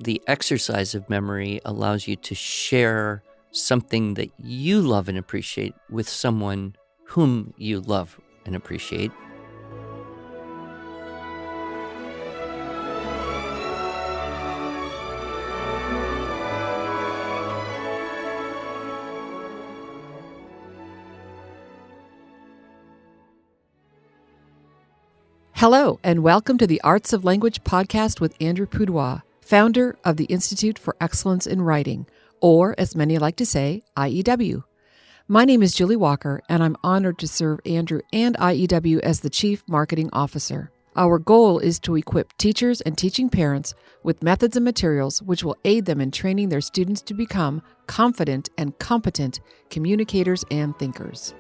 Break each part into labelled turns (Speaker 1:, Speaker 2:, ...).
Speaker 1: the exercise of memory allows you to share something that you love and appreciate with someone whom you love and appreciate.
Speaker 2: Hello, and welcome to the Arts of Language podcast with Andrew Pudewa, founder of the Institute for Excellence in Writing, or as many like to say, IEW. My name is Julie Walker, and I'm honored to serve Andrew and IEW as the Chief Marketing Officer. Our goal is to equip teachers and teaching parents with methods and materials which will aid them in training their students to become confident and competent communicators and thinkers.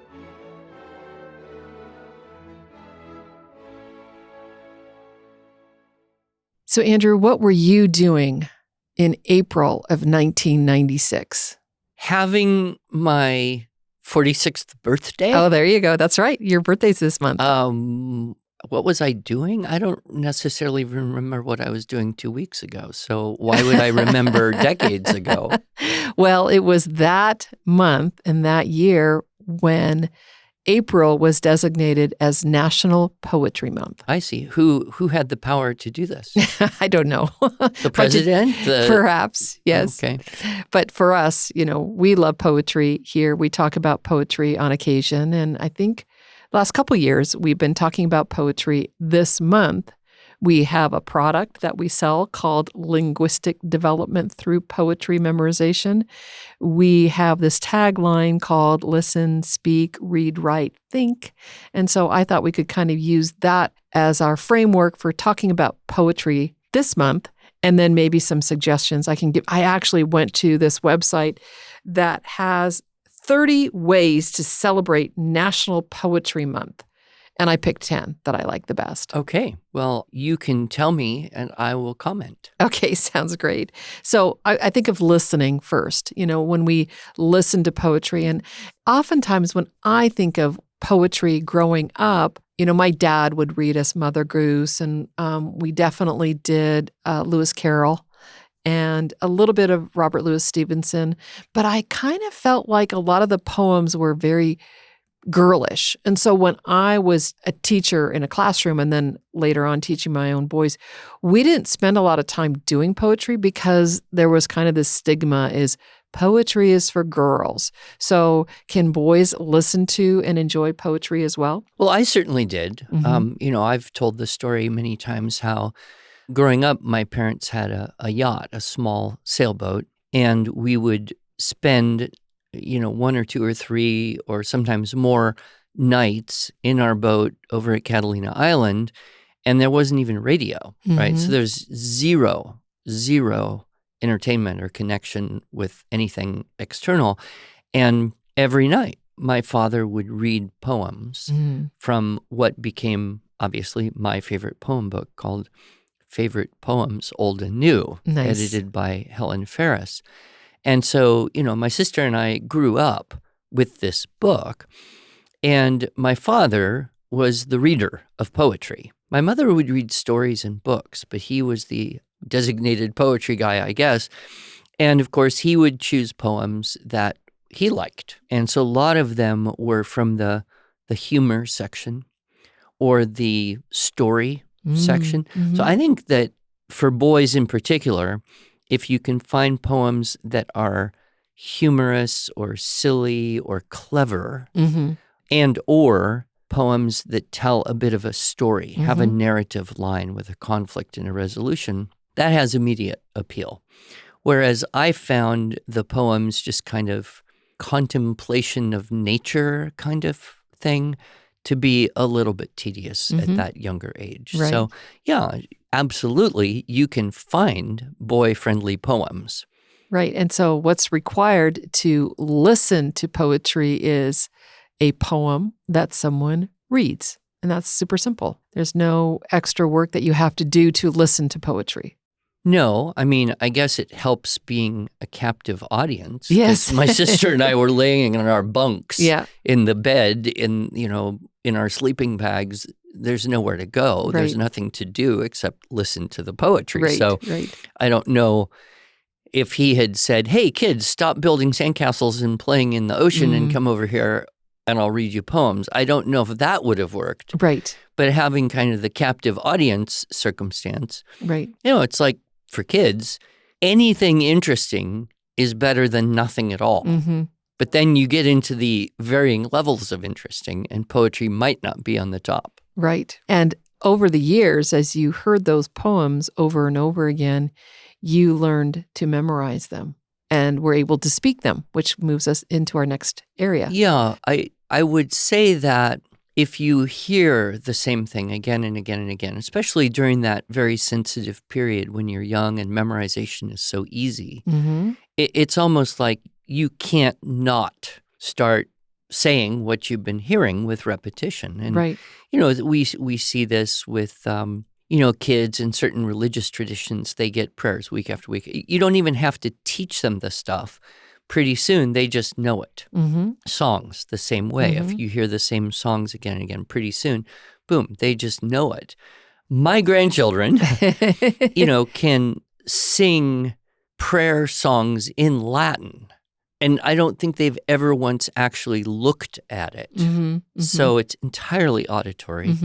Speaker 2: So, Andrew, what were you doing in April of 1996?
Speaker 1: Having my 46th birthday.
Speaker 2: Oh, there you go. That's right. Your birthday's this month.
Speaker 1: What was I doing? I don't necessarily remember what I was doing 2 weeks ago. So why would I remember decades ago?
Speaker 2: Well, it was that month and that year when April was designated as National Poetry Month.
Speaker 1: I see. Who had the power to do this?
Speaker 2: I don't know.
Speaker 1: The president?
Speaker 2: Perhaps, yes.
Speaker 1: Okay.
Speaker 2: But for us, we love poetry here. We talk about poetry on occasion. And I think the last couple of years, we've been talking about poetry. This month, we have a product that we sell called Linguistic Development Through Poetry Memorization. We have this tagline called Listen, Speak, Read, Write, Think. And so I thought we could kind of use that as our framework for talking about poetry this month, and then maybe some suggestions I can give. I actually went to this website that has 30 ways to celebrate National Poetry Month. And I picked 10 that I like the best.
Speaker 1: Okay. Well, you can tell me and I will comment.
Speaker 2: Okay, sounds great. So I think of listening first, when we listen to poetry. And oftentimes when I think of poetry growing up, my dad would read us Mother Goose, and we definitely did Lewis Carroll and a little bit of Robert Louis Stevenson. But I kind of felt like a lot of the poems were very girlish. And so when I was a teacher in a classroom and then later on teaching my own boys, we didn't spend a lot of time doing poetry because there was kind of this stigma is poetry is for girls. So can boys listen to and enjoy poetry as well?
Speaker 1: Well, I certainly did.
Speaker 2: Mm-hmm.
Speaker 1: I've told the story many times how growing up, my parents had a yacht, a small sailboat, and we would spend 1 or 2 or 3 or sometimes more nights in our boat over at Catalina Island, and there wasn't even radio, right? So there's zero entertainment or connection with anything external. And every night, my father would read poems from what became, obviously, my favorite poem book called Favorite Poems, Old and New, edited by Helen Ferris. And so, my sister and I grew up with this book, and my father was the reader of poetry. My mother would read stories and books, but he was the designated poetry guy, I guess. And of course, he would choose poems that he liked. And so a lot of them were from the humor section or the story section. So I think that for boys in particular, if you can find poems that are humorous or silly or clever, and or poems that tell a bit of a story, have a narrative line with a conflict and a resolution, that has immediate appeal. Whereas I found the poems just kind of contemplation of nature kind of thing to be a little bit tedious at that younger age.
Speaker 2: Right.
Speaker 1: So, yeah, absolutely, you can find boy-friendly poems.
Speaker 2: Right. And so what's required to listen to poetry is a poem that someone reads. And that's super simple. There's no extra work that you have to do to listen to poetry.
Speaker 1: No, I mean, I guess it helps being a captive audience.
Speaker 2: Yes.
Speaker 1: My sister and I were laying in our bunks
Speaker 2: Yeah.
Speaker 1: in the bed in our sleeping bags, there's nowhere to go. There's
Speaker 2: Right.
Speaker 1: nothing to do except listen to the poetry.
Speaker 2: Right.
Speaker 1: So
Speaker 2: Right.
Speaker 1: I don't know if he had said, hey, kids, stop building sandcastles and playing in the ocean and come over here and I'll read you poems. I don't know if that would have worked.
Speaker 2: Right.
Speaker 1: But having kind of the captive audience circumstance,
Speaker 2: Right.
Speaker 1: it's like for kids, anything interesting is better than nothing at all.
Speaker 2: Mm-hmm.
Speaker 1: But then you get into the varying levels of interesting, and poetry might not be on the top.
Speaker 2: Right. And over the years, as you heard those poems over and over again, you learned to memorize them and were able to speak them, which moves us into our next area.
Speaker 1: Yeah, I would say that if you hear the same thing again and again and again, especially during that very sensitive period when you're young and memorization is so easy, it's almost like you can't not start saying what you've been hearing with repetition. And,
Speaker 2: Right.
Speaker 1: we see this with, kids in certain religious traditions. They get prayers week after week. You don't even have to teach them the stuff. Pretty soon, they just know it. Songs, the same way. If you hear the same songs again and again, pretty soon, boom, they just know it. My grandchildren, can sing prayer songs in Latin. And I don't think they've ever once actually looked at it. So it's entirely auditory.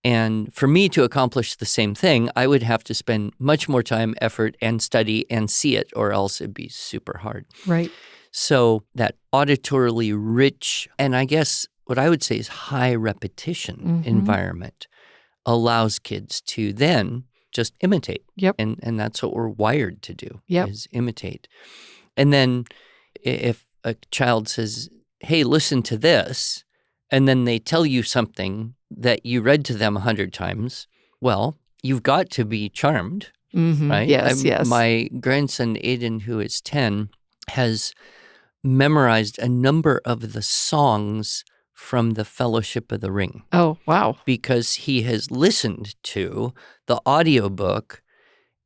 Speaker 1: And for me to accomplish the same thing, I would have to spend much more time, effort, and study and see it, or else it'd be super hard.
Speaker 2: Right.
Speaker 1: So that auditorily rich, and I guess what I would say is high repetition environment allows kids to then just imitate.
Speaker 2: Yep.
Speaker 1: And that's what we're wired to do,
Speaker 2: Yep.
Speaker 1: is imitate. And then if a child says, hey, listen to this, and then they tell you something that you read to them 100 times, well, you've got to be charmed, right?
Speaker 2: Yes.
Speaker 1: My grandson, Aiden, who is 10, has memorized a number of the songs from the Fellowship of the Ring.
Speaker 2: Oh, wow.
Speaker 1: Because he has listened to the audiobook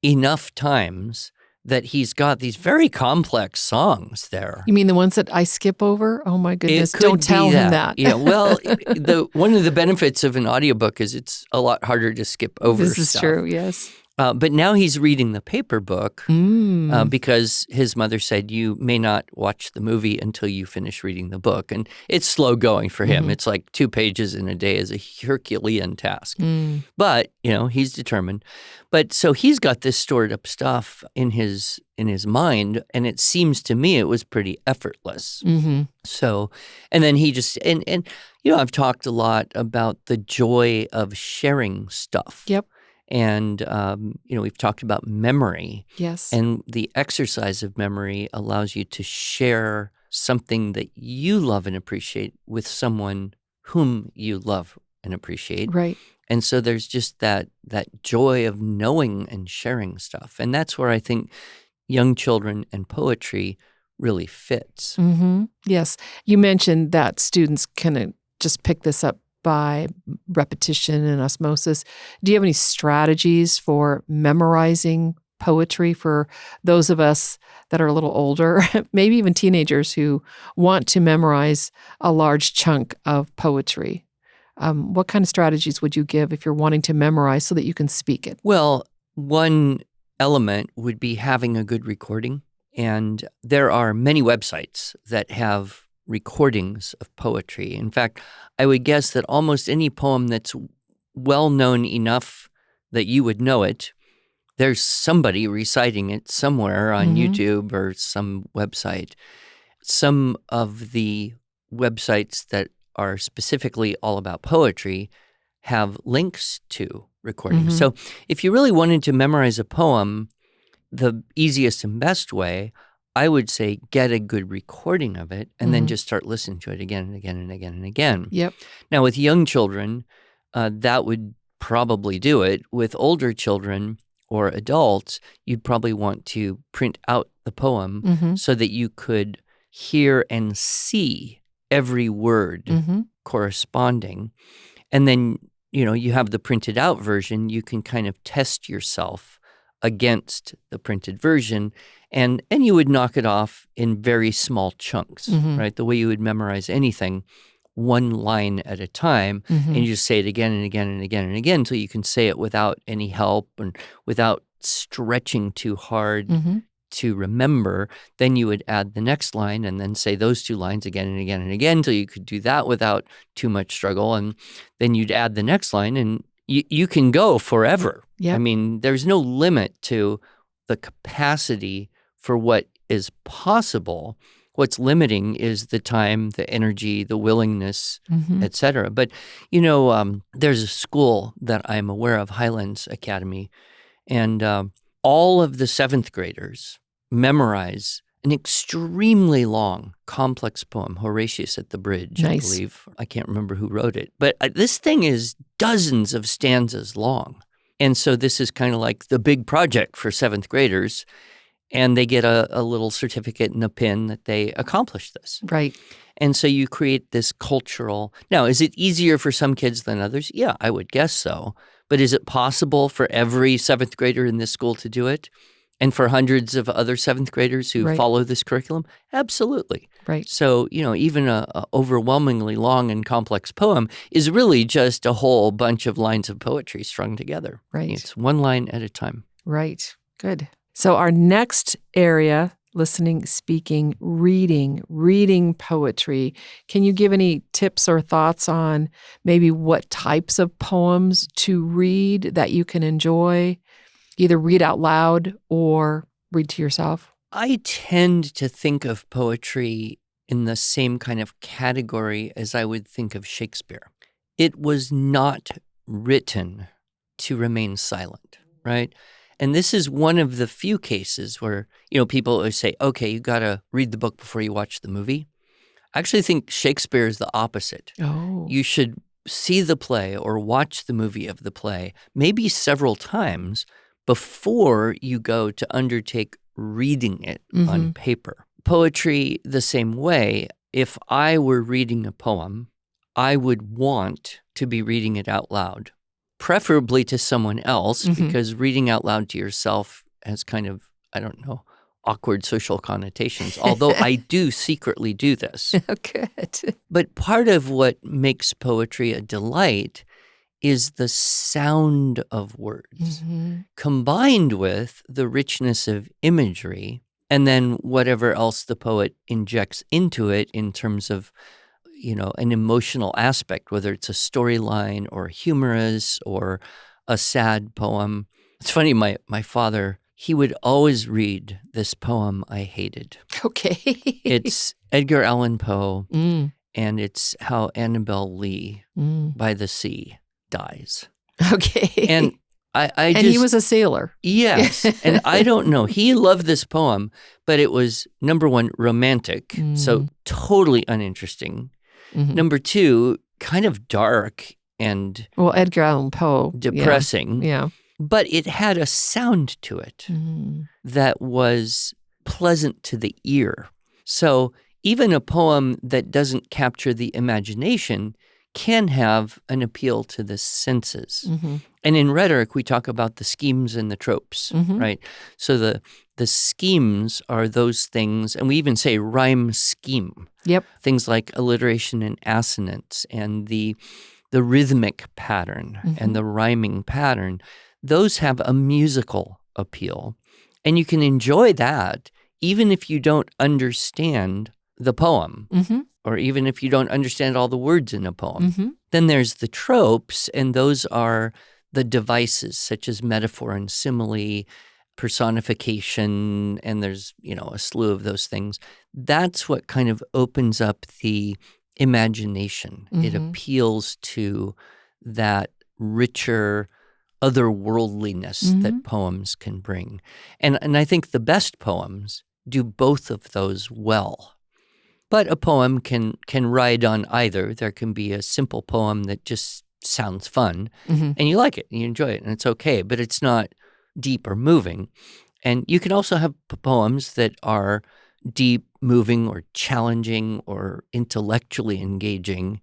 Speaker 1: enough times that he's got these very complex songs there.
Speaker 2: You mean the ones that I skip over? Oh my goodness, don't tell him that.
Speaker 1: Yeah, well, one of the benefits of an audiobook is it's a lot harder to skip over
Speaker 2: This is
Speaker 1: stuff.
Speaker 2: true, yes.
Speaker 1: But now he's reading the paper book because his mother said, you may not watch the movie until you finish reading the book. And it's slow going for him. It's like 2 pages in a day is a Herculean task. But, he's determined. But so he's got this stored up stuff in his mind, and it seems to me it was pretty effortless. So, and then he just, and I've talked a lot about the joy of sharing stuff.
Speaker 2: Yep.
Speaker 1: And, we've talked about memory.
Speaker 2: Yes.
Speaker 1: And the exercise of memory allows you to share something that you love and appreciate with someone whom you love and appreciate.
Speaker 2: Right.
Speaker 1: And so there's just that joy of knowing and sharing stuff. And that's where I think young children and poetry really fits.
Speaker 2: Yes. You mentioned that students can just pick this up by repetition and osmosis. Do you have any strategies for memorizing poetry for those of us that are a little older, maybe even teenagers who want to memorize a large chunk of poetry? What kind of strategies would you give if you're wanting to memorize so that you can speak it?
Speaker 1: Well, one element would be having a good recording. And there are many websites that have recordings of poetry. In fact, I would guess that almost any poem that's well-known enough that you would know it, there's somebody reciting it somewhere on YouTube or some website. Some of the websites that are specifically all about poetry have links to recordings. So if you really wanted to memorize a poem, the easiest and best way, I would say get a good recording of it and then just start listening to it again and again and again and again.
Speaker 2: Yep.
Speaker 1: Now, with young children, that would probably do it. With older children or adults, you'd probably want to print out the poem so that you could hear and see every word corresponding. And then, you have the printed out version. You can kind of test yourself against the printed version, and you would knock it off in very small chunks, right? The way you would memorize anything, one line at a time,
Speaker 2: Mm-hmm.
Speaker 1: and you just say it again and again and again and again until you can say it without any help and without stretching too hard
Speaker 2: Mm-hmm.
Speaker 1: to remember. Then you would add the next line and then say those two lines again and again and again until you could do that without too much struggle. And then you'd add the next line, and you can go forever.
Speaker 2: Yep.
Speaker 1: I mean, there's no limit to the capacity for what is possible. What's limiting is the time, the energy, the willingness,
Speaker 2: Mm-hmm.
Speaker 1: etc. But, there's a school that I'm aware of, Highlands Academy, and all of the seventh graders memorize an extremely long, complex poem, Horatius at the Bridge, I
Speaker 2: Nice.
Speaker 1: believe. I can't remember who wrote it. But this thing is dozens of stanzas long. And so this is kind of like the big project for seventh graders. And they get a little certificate and a pin that they accomplished this.
Speaker 2: Right.
Speaker 1: And so you create this cultural. Now, is it easier for some kids than others? Yeah, I would guess so. But is it possible for every seventh grader in this school to do it? And for hundreds of other seventh graders who
Speaker 2: Right.
Speaker 1: follow this curriculum? Absolutely.
Speaker 2: Right.
Speaker 1: So, even a overwhelmingly long and complex poem is really just a whole bunch of lines of poetry strung together.
Speaker 2: Right.
Speaker 1: It's one line at a time.
Speaker 2: Right. Good. So our next area, listening, speaking, reading poetry. Can you give any tips or thoughts on maybe what types of poems to read that you can enjoy? Either read out loud or read to yourself?
Speaker 1: I tend to think of poetry in the same kind of category as I would think of Shakespeare. It was not written to remain silent, right? And this is one of the few cases where, people always say, okay, you got to read the book before you watch the movie. I actually think Shakespeare is the opposite.
Speaker 2: Oh.
Speaker 1: You should see the play or watch the movie of the play maybe several times before you go to undertake reading it on paper. Poetry, the same way. If I were reading a poem, I would want to be reading it out loud, preferably to someone else, because reading out loud to yourself has kind of, awkward social connotations, although I do secretly do this.
Speaker 2: Good.
Speaker 1: But part of what makes poetry a delight is the sound of words combined with the richness of imagery, and then whatever else the poet injects into it in terms of, an emotional aspect, whether it's a storyline or humorous or a sad poem. It's funny, my father, he would always read this poem I hated.
Speaker 2: Okay.
Speaker 1: It's Edgar Allan Poe,
Speaker 2: Mm.
Speaker 1: and it's how Annabel Lee by the sea dies.
Speaker 2: Okay.
Speaker 1: And I
Speaker 2: he was a sailor.
Speaker 1: Yes. And I don't know. He loved this poem, but it was, number one, romantic, so totally uninteresting. Number two, kind of dark and
Speaker 2: Well, Edgar Allan Poe.
Speaker 1: depressing.
Speaker 2: Yeah.
Speaker 1: But it had a sound to it that was pleasant to the ear. So even a poem that doesn't capture the imagination can have an appeal to the senses. And in rhetoric, we talk about the schemes and the tropes, right? So the schemes are those things, and we even say rhyme scheme.
Speaker 2: Yep.
Speaker 1: Things like alliteration and assonance and the rhythmic pattern and the rhyming pattern. Those have a musical appeal. And you can enjoy that even if you don't understand the poem, or even if you don't understand all the words in a poem. Then there's the tropes, and those are the devices such as metaphor and simile, personification, and there's, a slew of those things. That's what kind of opens up the imagination. It appeals to that richer otherworldliness that poems can bring. And I think the best poems do both of those well. But a poem can ride on either. There can be a simple poem that just sounds fun, and you like it, and you enjoy it, and it's okay, but it's not deep or moving. And you can also have poems that are deep, moving, or challenging, or intellectually engaging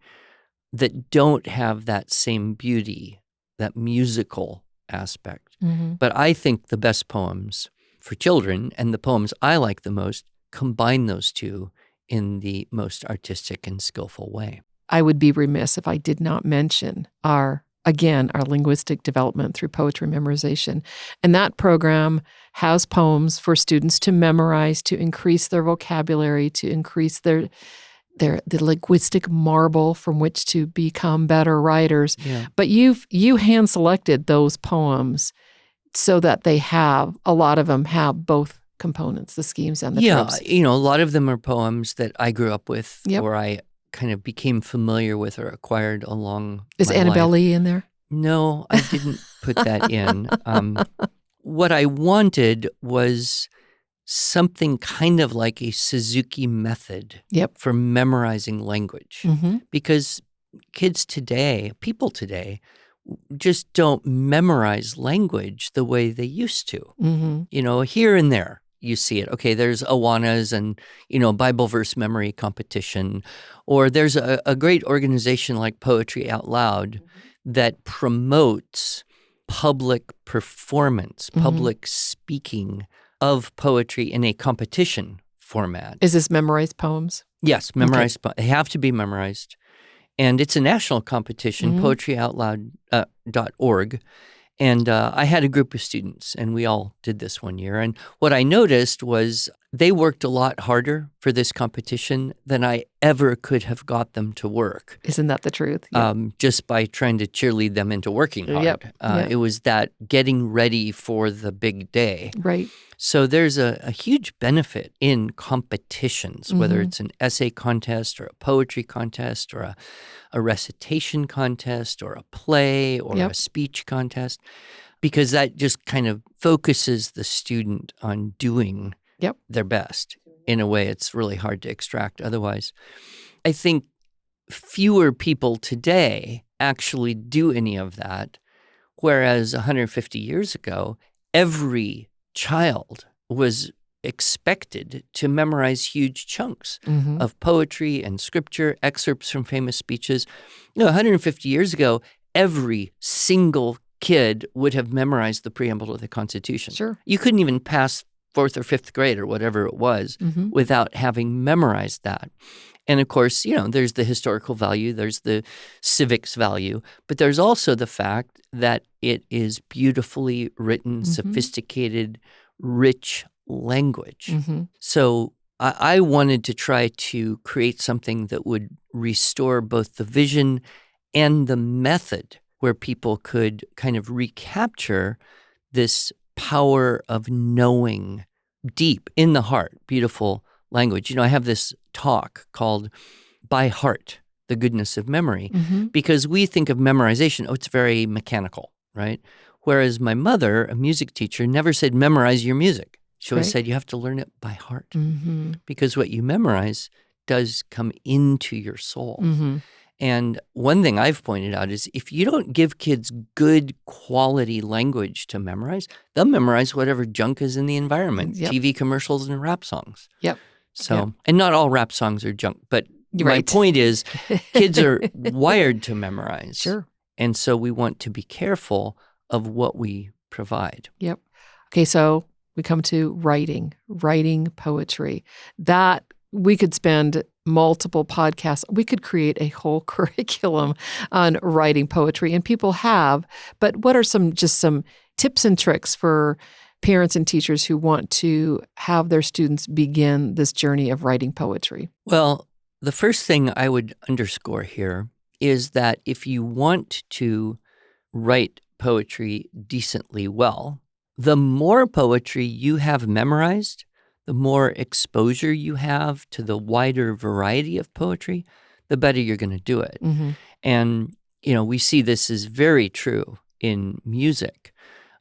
Speaker 1: that don't have that same beauty, that musical aspect. But I think the best poems for children, and the poems I like the most, combine those two in the most artistic and skillful way.
Speaker 2: I would be remiss if I did not mention our linguistic development through poetry memorization. And that program has poems for students to memorize, to increase their vocabulary, to increase the linguistic marble from which to become better writers.
Speaker 1: Yeah.
Speaker 2: But you hand selected those poems so that a lot of them have both components, the schemes and the tropes.
Speaker 1: A lot of them are poems that I grew up with,
Speaker 2: Yep.
Speaker 1: or I kind of became familiar with or acquired along
Speaker 2: Is
Speaker 1: my
Speaker 2: Annabelle
Speaker 1: life.
Speaker 2: Lee in there?
Speaker 1: No, I didn't put that in. What I wanted was something kind of like a Suzuki method
Speaker 2: Yep.
Speaker 1: for memorizing language.
Speaker 2: Mm-hmm.
Speaker 1: Because people today, just don't memorize language the way they used to.
Speaker 2: Mm-hmm.
Speaker 1: Here and there you see it. Okay, there's Awanas and, Bible verse memory competition. Or there's a great organization like Poetry Out Loud that promotes public performance, public speaking of poetry in a competition format.
Speaker 2: Is this memorized poems?
Speaker 1: Yes, memorized. Okay. They have to be memorized. And it's a national competition, poetryoutloud.org. And I had a group of students, and we all did this one year. And what I noticed was they worked a lot harder for this competition than I ever could have got them to work.
Speaker 2: Isn't that the truth? Yep.
Speaker 1: Just by trying to cheerlead them into working hard.
Speaker 2: Yep.
Speaker 1: It was that getting ready for the big day.
Speaker 2: Right.
Speaker 1: So there's a huge benefit in competitions, whether it's an essay contest or a poetry contest or a recitation contest or a play or a speech contest, because that just kind of focuses the student on doing their best in a way it's really hard to extract otherwise. I think fewer people today actually do any of that, whereas 150 years ago, every child was expected to memorize huge chunks of poetry and scripture, excerpts from famous speeches. 150 years ago, every single kid would have memorized the preamble to the Constitution.
Speaker 2: Sure.
Speaker 1: You couldn't even pass 4th or 5th grade or whatever it was without having memorized that. And of course, there's the historical value, there's the civics value, but there's also the fact that it is beautifully written, sophisticated, rich language. So I wanted to try to create something that would restore both the vision and the method where people could kind of recapture this power of knowing deep in the heart, beautiful language. I have this talk called By Heart, the Goodness of Memory, because we think of memorization, it's very mechanical, right? Whereas my mother, a music teacher, never said memorize your music. She always said you have to learn it by heart, because what you memorize does come into your soul. And one thing I've pointed out is if you don't give kids good quality language to memorize, they'll memorize whatever junk is in the environment, TV commercials and rap songs. So, and not all rap songs are junk, but my point is kids are wired to memorize.
Speaker 2: Sure.
Speaker 1: And so we want to be careful of what we provide.
Speaker 2: Yep. Okay, so we come to writing poetry. That we could spend multiple podcasts. We could create a whole curriculum on writing poetry, and people have. But what are some tips and tricks for parents and teachers who want to have their students begin this journey of writing poetry?
Speaker 1: Well, the first thing I would underscore here is that if you want to write poetry decently well, the more poetry you have memorized, the more exposure you have to the wider variety of poetry, the better you're going to do it. And, we see this is very true in music.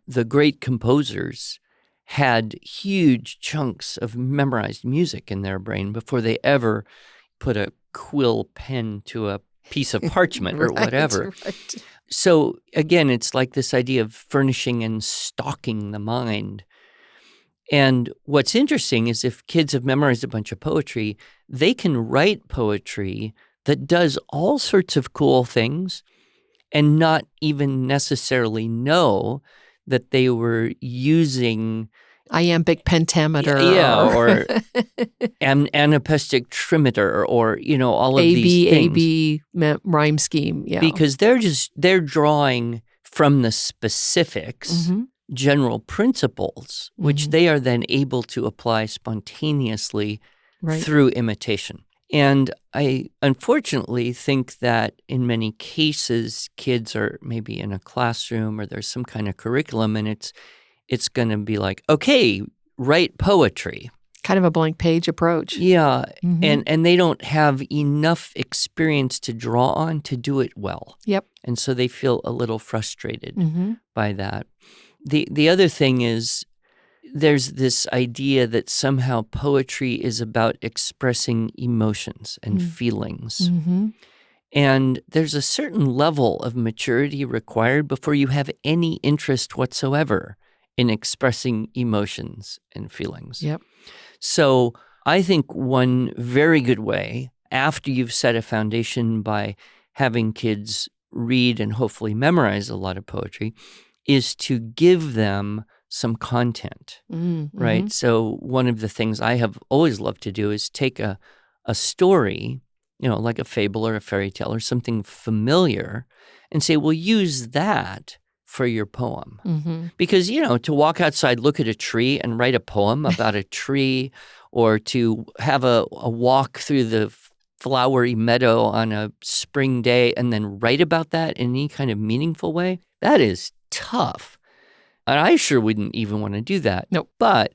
Speaker 1: The great composers had huge chunks of memorized music in their brain before they ever put a quill pen to a piece of parchment or whatever.
Speaker 2: Right.
Speaker 1: So again, it's like this idea of furnishing and stocking the mind. And what's interesting is if kids have memorized a bunch of poetry, they can write poetry that does all sorts of cool things and not even necessarily know that they were using
Speaker 2: iambic pentameter
Speaker 1: Yeah,
Speaker 2: or
Speaker 1: or anapestic trimeter, or all of these
Speaker 2: AB,
Speaker 1: things,
Speaker 2: rhyme scheme. Yeah.
Speaker 1: because they're drawing from the specifics,
Speaker 2: Mm-hmm.
Speaker 1: general principles, which
Speaker 2: Mm-hmm.
Speaker 1: they are then able to apply spontaneously
Speaker 2: Right.
Speaker 1: through imitation. And I unfortunately think that in many cases, kids are maybe in a classroom or there's some kind of curriculum, and it's going to be like, okay, write poetry.
Speaker 2: Kind of a blank page approach.
Speaker 1: Yeah,
Speaker 2: Mm-hmm.
Speaker 1: and they don't have enough experience to draw on to do it well.
Speaker 2: Yep.
Speaker 1: And so they feel a little frustrated
Speaker 2: Mm-hmm.
Speaker 1: by that. The other thing is, there's this idea that somehow poetry is about expressing emotions and feelings.
Speaker 2: Mm-hmm.
Speaker 1: And there's a certain level of maturity required before you have any interest whatsoever in expressing emotions and feelings.
Speaker 2: Yep.
Speaker 1: So I think one very good way, after you've set a foundation by having kids read and hopefully memorize a lot of poetry, is to give them some content,
Speaker 2: Mm-hmm.
Speaker 1: right? So one of the things I have always loved to do is take a story, like a fable or a fairy tale or something familiar, and say, well, use that for your poem.
Speaker 2: Mm-hmm.
Speaker 1: Because, to walk outside, look at a tree and write a poem about a tree, or to have a walk through the flowery meadow on a spring day and then write about that in any kind of meaningful way, that is tough. And I sure wouldn't even want to do that.
Speaker 2: Nope.
Speaker 1: But,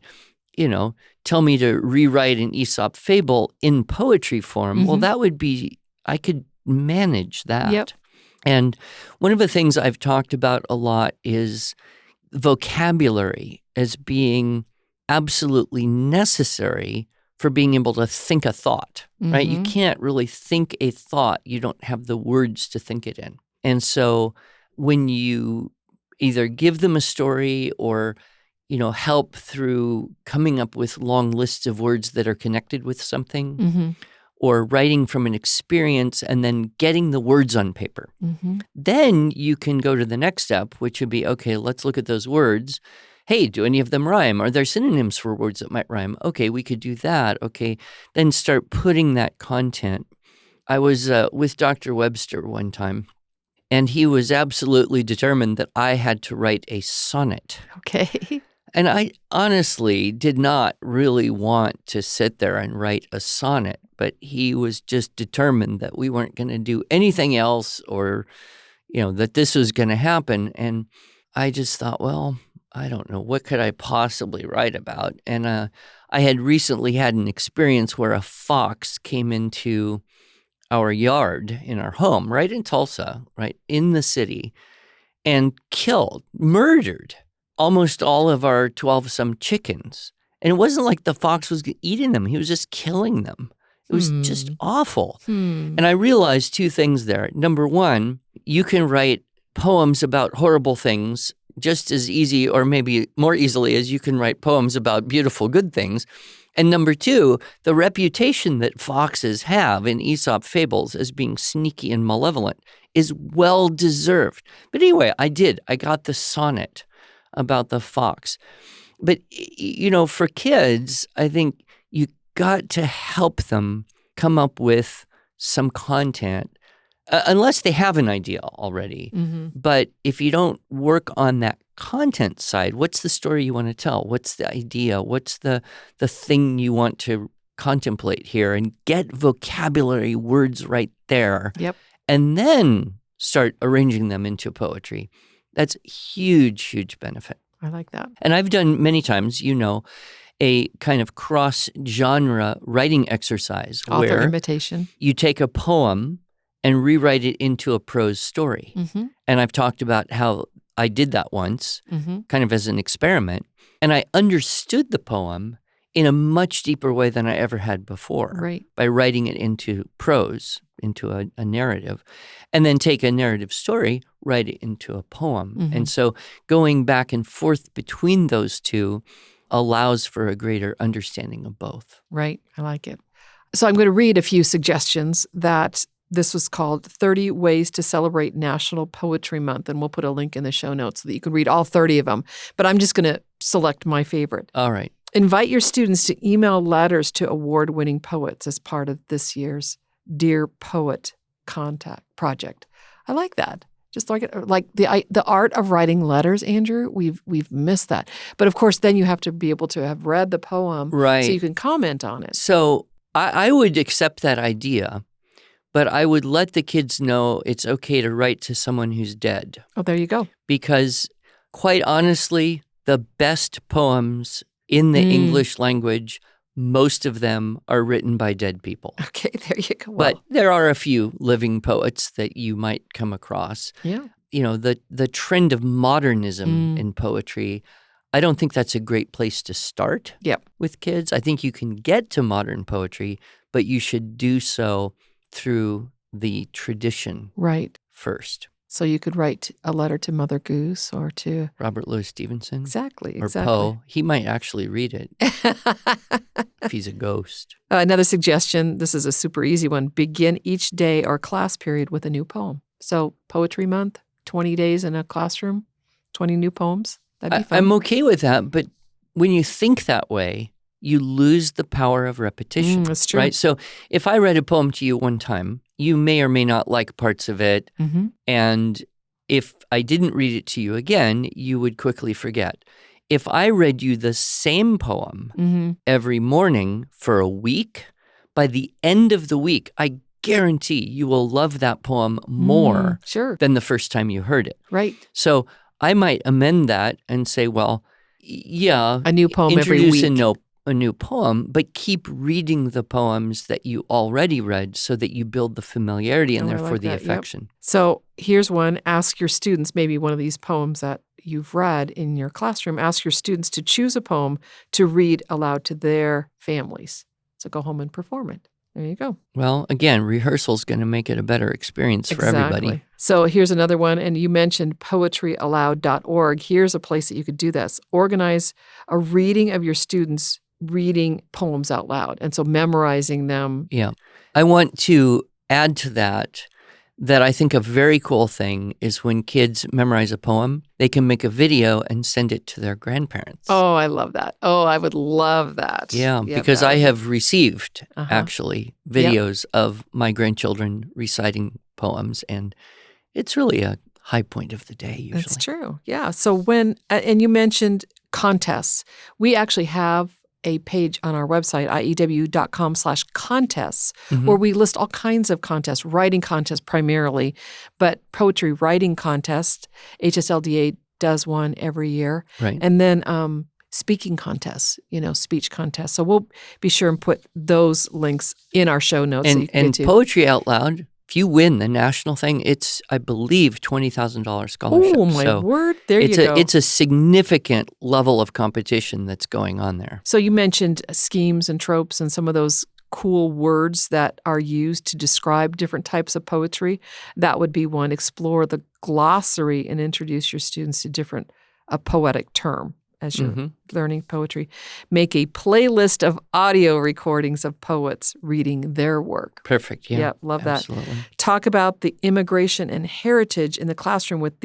Speaker 1: tell me to rewrite an Aesop fable in poetry form. Well, that would be, I could manage that.
Speaker 2: Yep.
Speaker 1: And one of the things I've talked about a lot is vocabulary as being absolutely necessary for being able to think a thought, right? You can't really think a thought. You don't have the words to think it in. And so when you either give them a story or, help through coming up with long lists of words that are connected with something, or writing from an experience and then getting the words on paper. Then you can go to the next step, which would be, okay, let's look at those words. Hey, do any of them rhyme? Are there synonyms for words that might rhyme? Okay, we could do that. Okay, then start putting that content. I was with Dr. Webster one time, and he was absolutely determined that I had to write a sonnet.
Speaker 2: Okay.
Speaker 1: And I honestly did not really want to sit there and write a sonnet, but he was just determined that we weren't going to do anything else, or, that this was going to happen. And I just thought, well, I don't know, what could I possibly write about? And I had recently had an experience where a fox came into our yard in our home, right in Tulsa, right in the city, and murdered almost all of our 12-some chickens. And it wasn't like the fox was eating them. He was just killing them. It was just awful. And I realized two things there. Number one, you can write poems about horrible things just as easy, or maybe more easily, as you can write poems about beautiful, good things. And number two, the reputation that foxes have in Aesop fables as being sneaky and malevolent is well-deserved. But anyway, I got the sonnet about the fox. But, for kids, I think you got to help them come up with some content, unless they have an idea already. But if you don't work on that content side, what's the story you want to tell? What's the idea? What's the thing you want to contemplate here? And get vocabulary words right there.
Speaker 2: Yep.
Speaker 1: And then start arranging them into poetry. That's huge, huge benefit.
Speaker 2: I like that.
Speaker 1: And I've done many times, a kind of cross-genre writing exercise
Speaker 2: Author
Speaker 1: where
Speaker 2: imitation.
Speaker 1: you take a poem and rewrite it into a prose story. And I've talked about how I did that once, kind of as an experiment, and I understood the poem in a much deeper way than I ever had before,
Speaker 2: Right.
Speaker 1: by writing it into prose, into a narrative, and then take a narrative story, write it into a poem. And so going back and forth between those two allows for a greater understanding of both.
Speaker 2: Right. I like it. So I'm going to read a few suggestions that this was called 30 Ways to Celebrate National Poetry Month, and we'll put a link in the show notes so that you can read all 30 of them. But I'm just going to select my favorite.
Speaker 1: All right.
Speaker 2: Invite your students to email letters to award-winning poets as part of this year's Dear Poet contact project. I like that. Just like the art of writing letters, Andrew. We've missed that. But of course, then you have to be able to have read the poem,
Speaker 1: Right.
Speaker 2: so you can comment on it.
Speaker 1: So I would accept that idea, but I would let the kids know it's okay to write to someone who's dead.
Speaker 2: Oh, there you go.
Speaker 1: Because quite honestly, the best poems in the English language, most of them are written by dead people.
Speaker 2: Okay, there you go.
Speaker 1: But there are a few living poets that you might come across.
Speaker 2: Yeah.
Speaker 1: You know, the trend of modernism in poetry, I don't think that's a great place to start with kids. I think you can get to modern poetry, but you should do so through the tradition first.
Speaker 2: So you could write a letter to Mother Goose or to
Speaker 1: Robert Louis Stevenson.
Speaker 2: Exactly.
Speaker 1: Or Poe. He might actually read it if he's a ghost.
Speaker 2: Another suggestion, this is a super easy one, begin each day or class period with a new poem. So Poetry Month, 20 days in a classroom, 20 new poems. That'd be fun.
Speaker 1: I'm okay with that, but when you think that way, you lose the power of repetition.
Speaker 2: That's true.
Speaker 1: Right? So if I read a poem to you one time, you may or may not like parts of it. And if I didn't read it to you again, you would quickly forget. If I read you the same poem every morning for a week, by the end of the week, I guarantee you will love that poem more than the first time you heard it.
Speaker 2: Right.
Speaker 1: So I might amend that and say, well, yeah,
Speaker 2: a new poem every week.
Speaker 1: A new poem, but keep reading the poems that you already read so that you build the familiarity and therefore the affection.
Speaker 2: So here's one. Ask your students, maybe one of these poems that you've read in your classroom, ask your students to choose a poem to read aloud to their families. So go home and perform it. There you go.
Speaker 1: Well, again, rehearsal's going to make it a better experience for everybody.
Speaker 2: So here's another one, and you mentioned poetryaloud.org. Here's a place that you could do this. Organize a reading of your students reading poems out loud, and so memorizing them.
Speaker 1: Yeah. I want to add to that I think a very cool thing is when kids memorize a poem, they can make a video and send it to their grandparents.
Speaker 2: Oh, I love that. Oh, I would love that.
Speaker 1: Yeah, because I have received, actually, videos of my grandchildren reciting poems, and it's really a high point of the day usually.
Speaker 2: That's true. Yeah. So when, and you mentioned contests. We actually have a page on our website, iew.com/contests, where we list all kinds of contests, writing contests primarily, but poetry writing contest. HSLDA does one every year.
Speaker 1: Right.
Speaker 2: And then speaking contests, speech contests. So we'll be sure and put those links in our show notes.
Speaker 1: And Poetry Out Loud, if you win the national thing, it's, I believe, $20,000 scholarship.
Speaker 2: Oh, my word. There you go.
Speaker 1: It's a significant level of competition that's going on there.
Speaker 2: So you mentioned schemes and tropes and some of those cool words that are used to describe different types of poetry. That would be one. Explore the glossary and introduce your students to a poetic term as you're learning poetry. Make a playlist of audio recordings of poets reading their work.
Speaker 1: Perfect. Yeah.
Speaker 2: Yeah, love
Speaker 1: absolutely.
Speaker 2: that. Talk about the immigration and heritage in the classroom with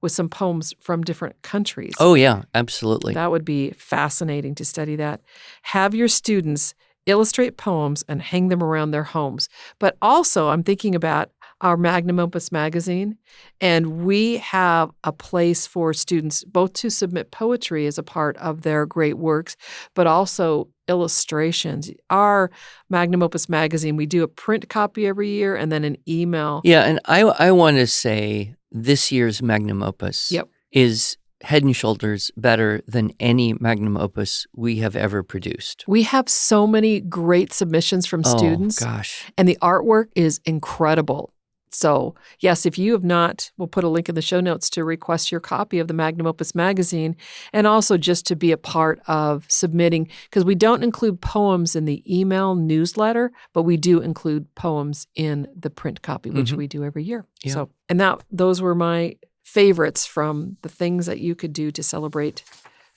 Speaker 2: some poems from different countries.
Speaker 1: Oh, yeah, absolutely.
Speaker 2: That would be fascinating to study that. Have your students illustrate poems and hang them around their homes. But also, I'm thinking about our Magnum Opus magazine, and we have a place for students both to submit poetry as a part of their great works, but also illustrations. Our Magnum Opus magazine, we do a print copy every year and then an email.
Speaker 1: Yeah, and I want to say this year's Magnum Opus is head and shoulders better than any Magnum Opus we have ever produced.
Speaker 2: We have so many great submissions from students.
Speaker 1: Oh, gosh.
Speaker 2: And the artwork is incredible. So, yes, if you have not, we'll put a link in the show notes to request your copy of the Magnum Opus magazine, and also just to be a part of submitting, because we don't include poems in the email newsletter, but we do include poems in the print copy, which we do every year.
Speaker 1: Yeah.
Speaker 2: So, and those were my favorites from the things that you could do to celebrate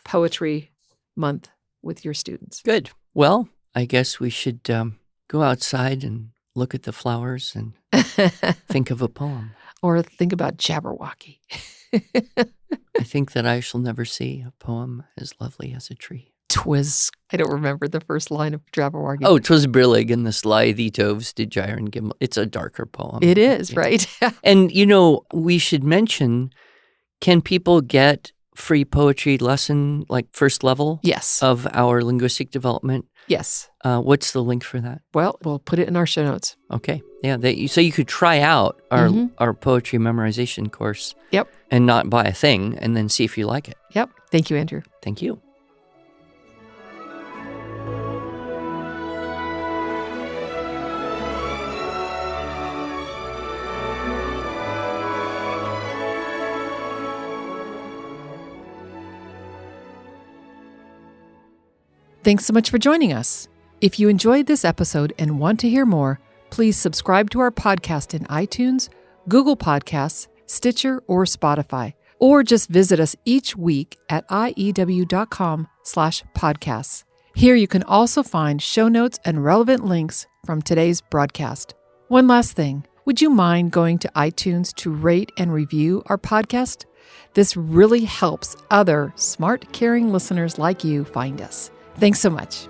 Speaker 2: Poetry Month with your students.
Speaker 1: Good. Well, I guess we should go outside and look at the flowers and think of a poem.
Speaker 2: Or think about Jabberwocky.
Speaker 1: I think that I shall never see a poem as lovely as a tree.
Speaker 2: Twiz. I don't remember the first line of Jabberwocky.
Speaker 1: Oh, 'twas brillig and the slithy toves did gyre and gimble. It's a darker poem.
Speaker 2: It is,
Speaker 1: Yeah.
Speaker 2: right?
Speaker 1: And, we should mention, can people get free poetry lesson, like first level
Speaker 2: Yes.
Speaker 1: of our linguistic development?
Speaker 2: Yes.
Speaker 1: What's the link for that?
Speaker 2: Well, we'll put it in our show notes.
Speaker 1: Okay. Yeah. So you could try out our
Speaker 2: Mhm.
Speaker 1: our poetry memorization course.
Speaker 2: Yep.
Speaker 1: And not buy a thing and then see if you like it.
Speaker 2: Yep. Thank you, Andrew.
Speaker 1: Thank you.
Speaker 2: Thanks so much for joining us. If you enjoyed this episode and want to hear more, please subscribe to our podcast in iTunes, Google Podcasts, Stitcher, or Spotify, or just visit us each week at iew.com/podcasts. Here you can also find show notes and relevant links from today's broadcast. One last thing, would you mind going to iTunes to rate and review our podcast? This really helps other smart, caring listeners like you find us. Thanks so much.